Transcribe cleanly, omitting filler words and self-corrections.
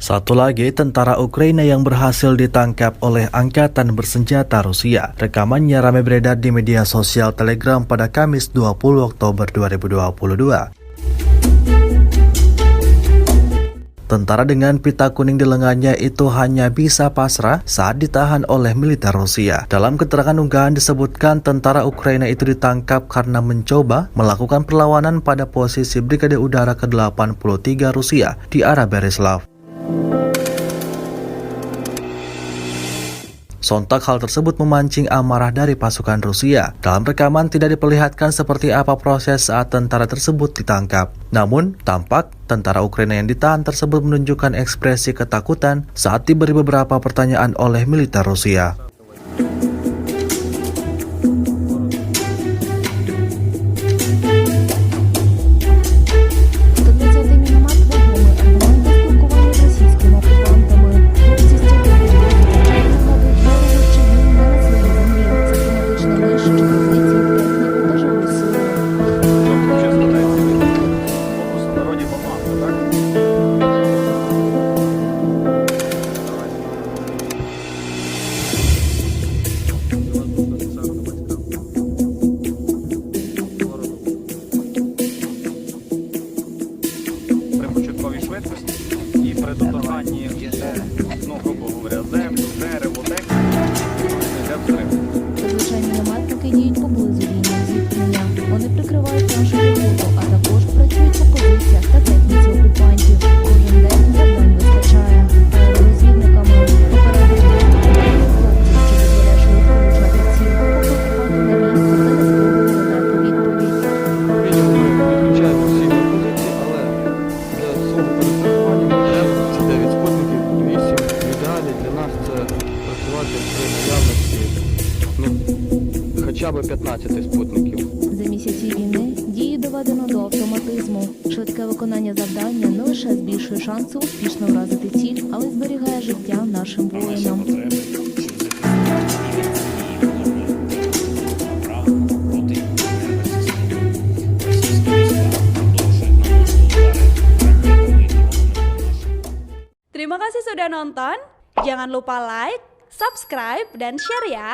Satu lagi tentara Ukraina yang berhasil ditangkap oleh angkatan bersenjata Rusia. Rekamannya ramai beredar di media sosial Telegram pada Kamis 20 Oktober 2022. Tentara dengan pita kuning di lengannya itu hanya bisa pasrah saat ditahan oleh militer Rusia. Dalam keterangan unggahan disebutkan tentara Ukraina itu ditangkap karena mencoba melakukan perlawanan pada posisi Brigade Udara ke-83 Rusia di arah Berislav. Sontak hal tersebut memancing amarah dari pasukan Rusia. Dalam rekaman tidak diperlihatkan seperti apa proses saat tentara tersebut ditangkap. Namun, tampak tentara Ukraina yang ditahan tersebut menunjukkan ekspresi ketakutan saat diberi beberapa pertanyaan oleh militer Rusia. Початковій швидкості і при доторканні, грубо говоря, землю, дерево, техніку, йде взрив. Звичайні наметники діють поблизу лінії зіткнення. Вони прикривають нашу роботу, а також працюють по позиціях та техніці окупантів. Кожен день завдань вистачає. Аеророзвідниками попередити хлопців, що дозволяє швидко влучати ціль, поки окупанти на місці та не спробували дати відповідь. Відключаємо всі позиції, але для свого перестрахування ми треба 9 спутників, 8. В ідеалі для нас це працювати при наявності хоча б 15 спутників. За місяці війни дії доведено до автоматизму. Швидке виконання завдання не лише збільшує шанси успішно вразити ціль, але й зберігає життя нашим воїнам. Terima kasih sudah nonton. Jangan lupa like, subscribe, dan share ya.